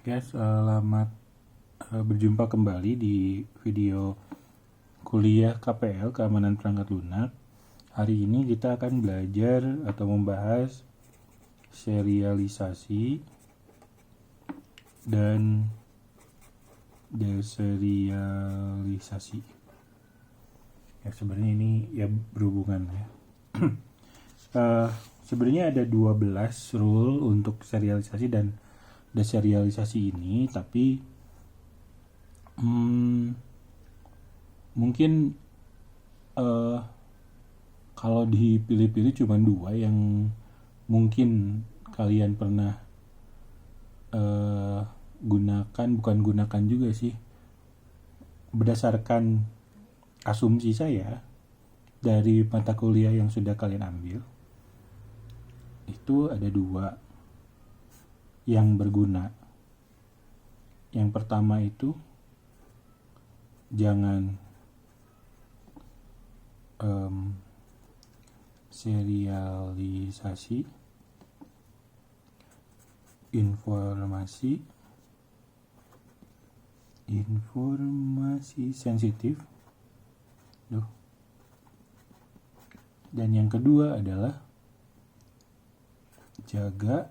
Ya, selamat berjumpa kembali di video kuliah KPL, Keamanan Perangkat Lunak. Hari ini kita akan belajar atau membahas serialisasi dan deserialisasi. Ya, sebenarnya ini ya berhubungan ya. Sebenarnya ada 12 rule untuk serialisasi dan deserialisasi ini, tapi mungkin kalau dipilih-pilih cuma 2 yang mungkin kalian pernah bukan gunakan juga sih, berdasarkan asumsi saya dari mata kuliah yang sudah kalian ambil. Itu ada 2 yang berguna. Yang pertama itu jangan serialisasi informasi sensitif. Dan yang kedua adalah jaga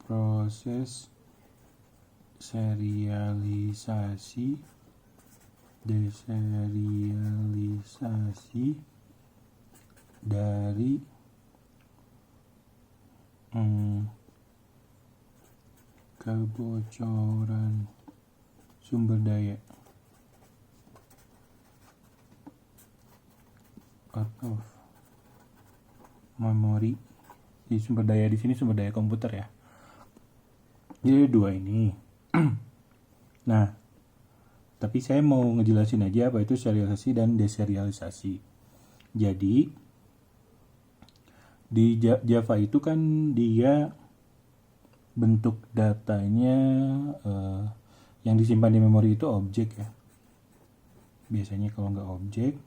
proses serialisasi deserialisasi dari kebocoran sumber daya out of memory. Di sumber daya di sini sumber daya komputer ya. Jadi 2 ini. Nah, tapi saya mau ngejelasin aja apa itu serialisasi dan deserialisasi. Jadi di Java itu kan dia bentuk datanya yang disimpan di memori itu objek ya. Biasanya kalau nggak objek,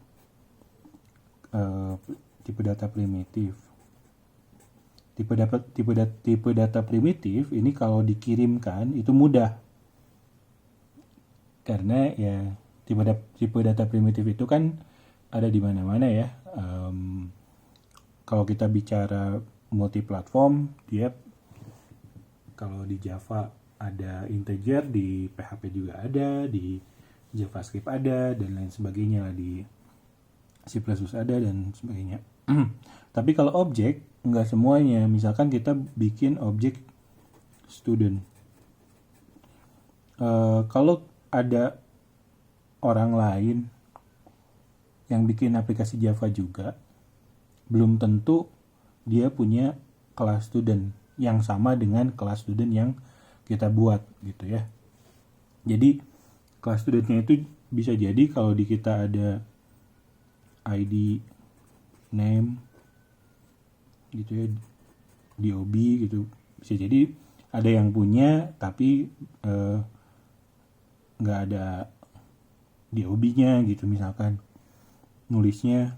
tipe data primitif. Tipe data primitif ini kalau dikirimkan itu mudah, karena ya tipe data primitif itu kan ada di mana-mana ya. Kalau kita bicara multiplatform, dia kalau di Java ada integer, di PHP juga ada, di JavaScript ada, dan lain sebagainya lah, di C++ ada dan sebagainya. Tapi kalau objek nggak semuanya. Misalkan kita bikin objek student, kalau ada orang lain yang bikin aplikasi Java juga, belum tentu dia punya kelas student yang sama dengan kelas student yang kita buat gitu ya. Jadi kelas studentnya itu bisa jadi kalau di kita ada ID, name gitu ya, DOB gitu, bisa jadi ada yang punya tapi nggak ada DOB-nya gitu. Misalkan nulisnya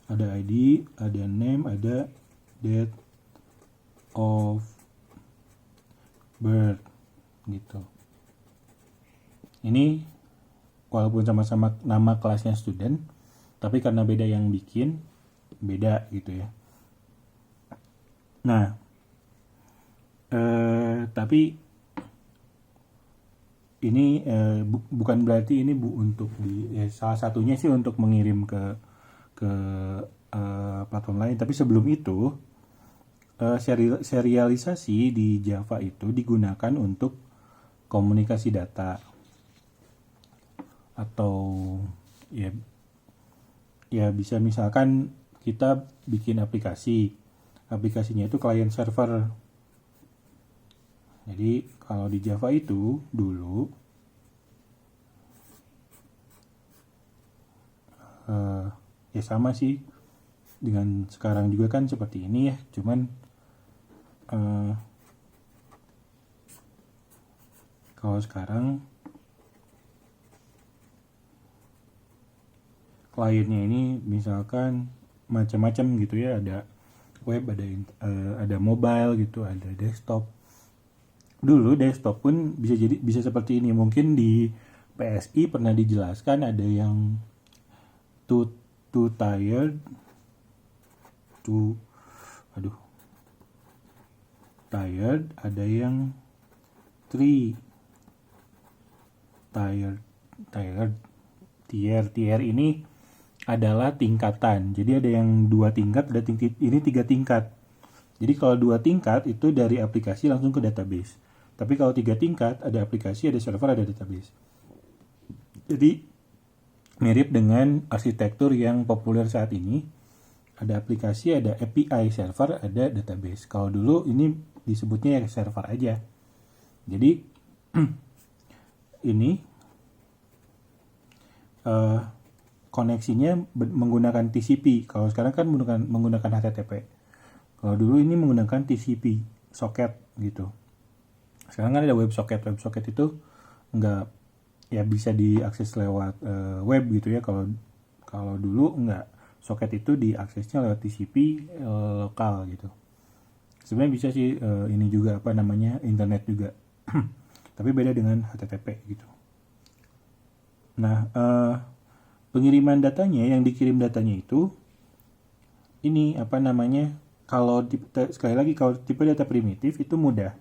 ada ID, ada name, ada date of birth gitu. Ini walaupun sama-sama nama kelasnya student, tapi karena beda yang bikin, beda gitu ya. Nah, tapi ini bukan berarti ini untuk salah satunya sih untuk mengirim ke platform lain. Tapi sebelum itu, serialisasi di Java itu digunakan untuk komunikasi data atau ya bisa misalkan kita bikin aplikasinya itu client server. Jadi kalau di Java itu dulu ya sama sih dengan sekarang juga kan seperti ini ya, cuman kalau sekarang kliennya ini misalkan macam-macam gitu ya, ada web, ada mobile gitu, ada desktop. Dulu desktop pun bisa seperti ini. Mungkin di PSI pernah dijelaskan ada yang too tired to tired, ada yang three tired. Tier ini adalah tingkatan. Jadi ada yang 2 tingkat, ini 3 tingkat. Jadi kalau 2 tingkat itu dari aplikasi langsung ke database. Tapi kalau 3 tingkat, ada aplikasi, ada server, ada database. Jadi mirip dengan arsitektur yang populer saat ini. Ada aplikasi, ada API server, ada database. Kalau dulu ini disebutnya ya server aja. Jadi ini koneksinya menggunakan TCP. Kalau sekarang kan menggunakan HTTP. Kalau dulu ini menggunakan TCP socket gitu. Sekarang kan ada WebSocket. WebSocket itu enggak ya bisa diakses lewat web gitu ya. Kalau dulu enggak, socket itu diaksesnya lewat TCP lokal gitu. Sebenarnya bisa sih ini juga internet juga. Tapi beda dengan HTTP gitu. Nah, pengiriman datanya, yang dikirim datanya itu ini kalau sekali lagi, kalau tipe data primitif itu mudah.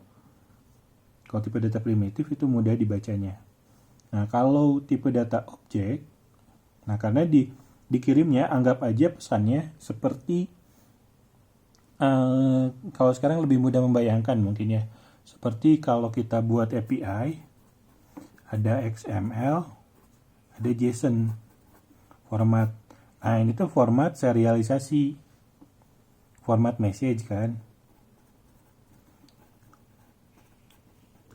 Kalau tipe data primitif itu mudah dibacanya. Nah, kalau tipe data objek, nah karena dikirimnya, anggap aja pesannya seperti kalau sekarang lebih mudah membayangkan mungkin ya. Seperti kalau kita buat API, ada XML, ada JSON format. Nah, ini tuh format serialisasi, format message kan.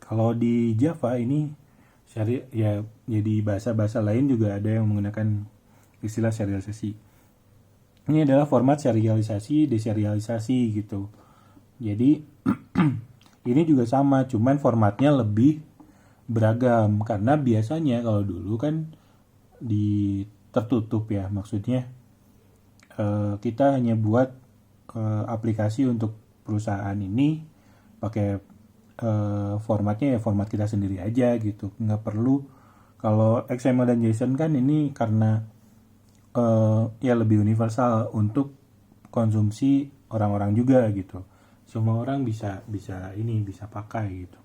Kalau di Java ini jadi bahasa-bahasa lain juga ada yang menggunakan istilah serialisasi. Ini adalah format serialisasi, deserialisasi gitu. Jadi ini juga sama, cuman formatnya lebih beragam karena biasanya kalau dulu kan tertutup ya, maksudnya kita hanya buat aplikasi untuk perusahaan ini pakai formatnya ya format kita sendiri aja gitu, nggak perlu. Kalau XML dan JSON kan ini karena ya lebih universal untuk konsumsi orang-orang juga gitu. Semua orang bisa pakai gitu.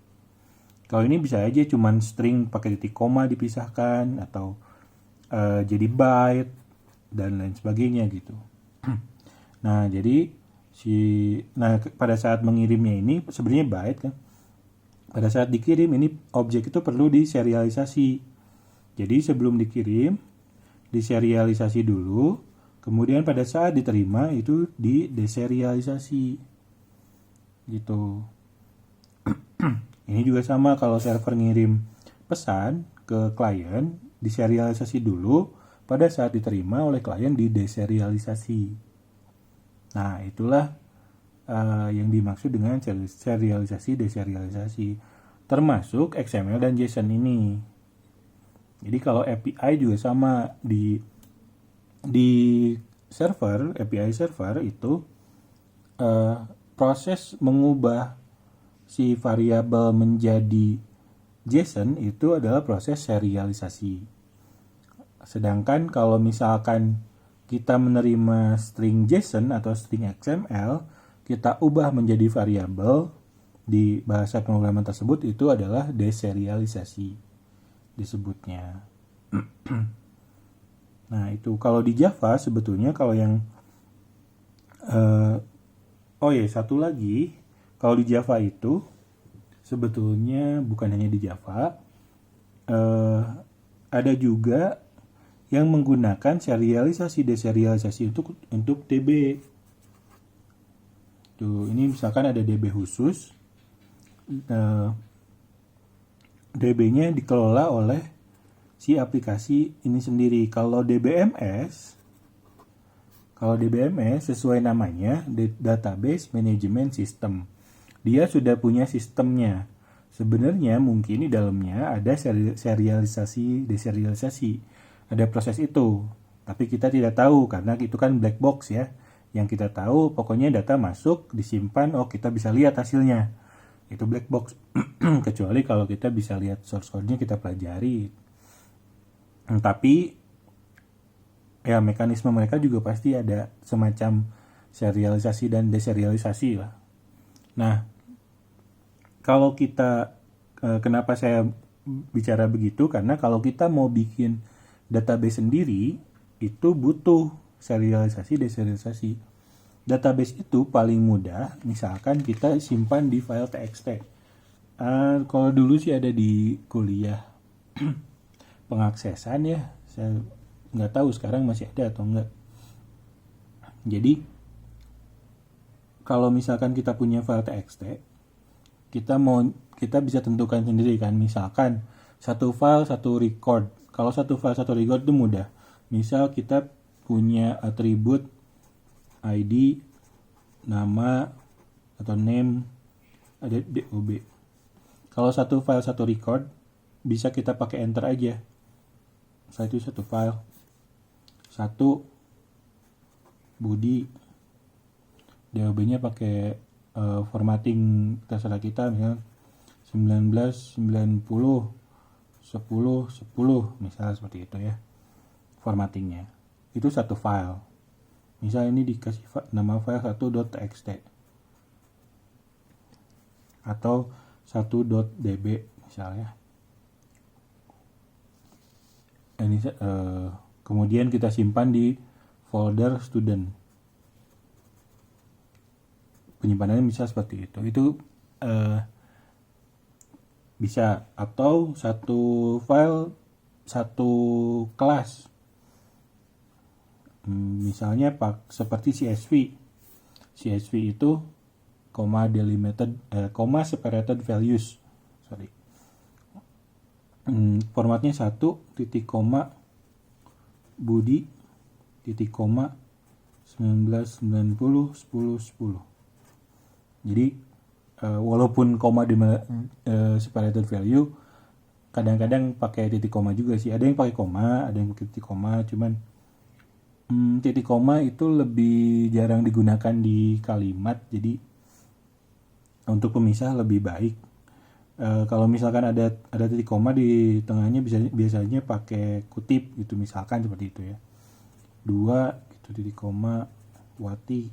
Kalau ini bisa aja cuman string pakai titik koma dipisahkan atau jadi byte dan lain sebagainya gitu. Nah, jadi pada saat mengirimnya ini sebenarnya byte kan. Pada saat dikirim ini objek itu perlu diserialisasi. Jadi sebelum dikirim diserialisasi dulu, kemudian pada saat diterima itu deserialisasi gitu. Ini juga sama, kalau server ngirim pesan ke klien diserialisasi dulu, pada saat diterima oleh klien deserialisasi. Nah, itulah yang dimaksud dengan serialisasi, deserialisasi, termasuk XML dan JSON ini. Jadi kalau API juga sama, di server, API server itu proses mengubah si variabel menjadi JSON itu adalah proses serialisasi. Sedangkan kalau misalkan kita menerima string JSON atau string XML, kita ubah menjadi variabel di bahasa pemrograman tersebut, itu adalah deserialisasi disebutnya. Nah, itu kalau di Java sebetulnya kalau yang satu lagi, kalau di Java itu sebetulnya bukan hanya di Java, ada juga yang menggunakan serialisasi deserialisasi untuk DB. Tuh, ini misalkan ada DB khusus, DB-nya dikelola oleh si aplikasi ini sendiri. Kalau DBMS sesuai namanya, Database Management System. Dia sudah punya sistemnya. Sebenarnya mungkin di dalamnya ada serialisasi, deserialisasi. Ada proses itu. Tapi kita tidak tahu karena itu kan black box ya. Yang kita tahu pokoknya data masuk, disimpan, oh kita bisa lihat hasilnya. Itu black box. Kecuali kalau kita bisa lihat source code-nya, kita pelajari. Tapi ya mekanisme mereka juga pasti ada semacam serialisasi dan deserialisasi lah. Nah, kalau kita kenapa saya bicara begitu, karena kalau kita mau bikin database sendiri itu butuh serialisasi deserialisasi. Database itu paling mudah misalkan kita simpan di file txt. Kalau dulu sih ada di kuliah pengaksesan ya, saya nggak tahu sekarang masih ada atau enggak. Jadi kalau misalkan kita punya file txt, kita bisa tentukan sendiri kan, misalkan satu file satu record. Kalau satu file satu record itu mudah. Misal kita punya atribut ID, nama atau name, ada DOB. Kalau satu file satu record bisa kita pakai enter aja. Setelah itu satu file, satu Budi, DOB-nya pakai formatting terserah kita, misalnya 19, 90, 10, 10, misalnya seperti itu ya formattingnya. Itu satu file. Misal ini dikasih nama file 1.txt atau 1.db misalnya. Ini kemudian kita simpan di folder student. Penyimpanannya bisa seperti itu. Itu bisa, atau satu file satu kelas. Misalnya seperti CSV. CSV itu separated values. Formatnya 1 titik koma Budi titik koma 1990 10 10. Jadi walaupun koma di separated value, kadang-kadang pakai titik koma juga sih. Ada yang pakai koma, ada yang pakai titik koma, cuman titik koma itu lebih jarang digunakan di kalimat, jadi untuk pemisah lebih baik. Kalau misalkan ada titik koma di tengahnya, biasanya pakai kutip gitu, misalkan seperti itu ya. 2 gitu titik koma Wati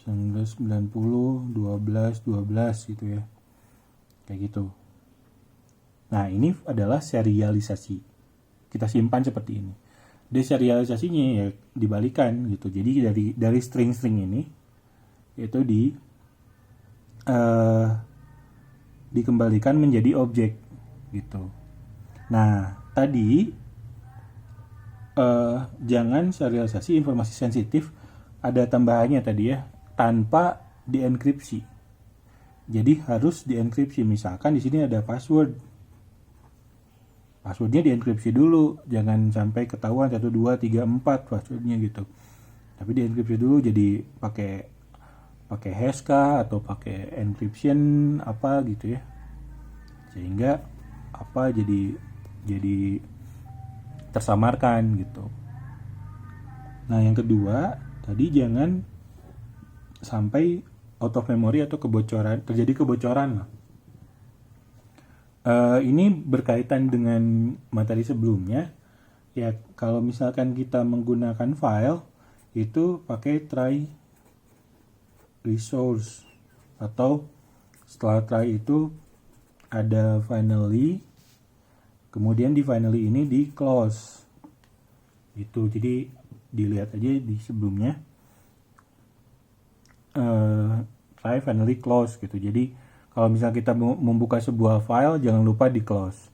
1990 12 12 gitu ya. Kayak gitu. Nah, ini adalah serialisasi. Kita simpan seperti ini. Deserialisasinya ya dibalikan gitu. Jadi dari string-string ini itu dikembalikan menjadi objek gitu. Nah, tadi jangan serialisasi informasi sensitif, ada tambahannya tadi ya, tanpa dienkripsi. Jadi harus dienkripsi. Misalkan di sini ada password. Passwordnya dienkripsi dulu, jangan sampai ketahuan 1 2 3 4 passwordnya gitu. Tapi dienkripsi dulu, jadi pakai hash kah atau pakai encryption apa gitu ya. Sehingga jadi tersamarkan gitu. Nah, yang kedua, tadi jangan sampai out of memory atau terjadi kebocoran. Ini berkaitan dengan materi sebelumnya. Ya, kalau misalkan kita menggunakan file itu pakai try resource, atau setelah try itu ada finally, kemudian di finally ini di close. Itu jadi dilihat aja di sebelumnya. Try finally close gitu. Jadi kalau misalnya kita membuka sebuah file, jangan lupa di close.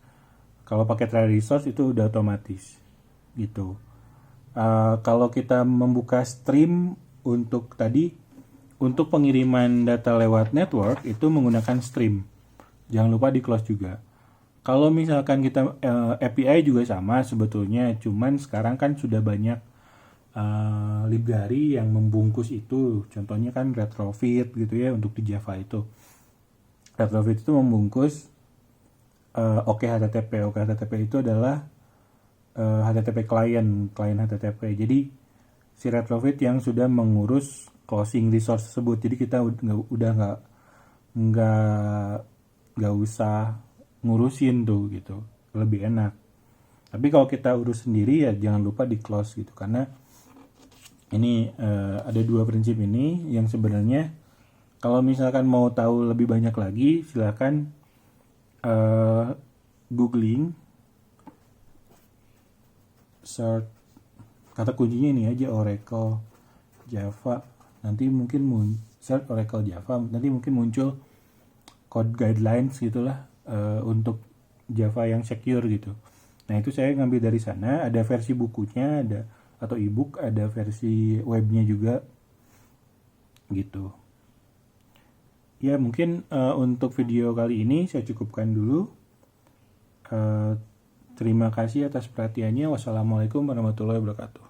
Kalau pakai try resource itu udah otomatis gitu. Kalau kita membuka stream untuk pengiriman data lewat network itu menggunakan stream. Jangan lupa di close juga. Kalau misalkan kita API juga sama sebetulnya, cuman sekarang kan sudah banyak library yang membungkus itu. Contohnya kan retrofit gitu ya, untuk di Java itu. Retrofit itu membungkus OKHTTP. OKHTTP itu adalah HTTP klien HTTP. Jadi si retrofit yang sudah mengurus closing resource tersebut. Jadi kita udah nggak usah ngurusin tuh gitu, lebih enak. Tapi kalau kita urus sendiri ya jangan lupa di close gitu, karena ini ada dua prinsip ini yang sebenarnya kalau misalkan mau tahu lebih banyak lagi silakan googling, search kata kuncinya ini aja Oracle Java, nanti mungkin search Oracle Java, nanti mungkin muncul code guidelines gitulah untuk Java yang secure gitu. Nah itu saya ngambil dari sana, ada versi bukunya, ada atau ebook, ada versi webnya juga gitu. Ya mungkin untuk video kali ini saya cukupkan dulu. Terima kasih atas perhatiannya. Wassalamualaikum warahmatullahi wabarakatuh.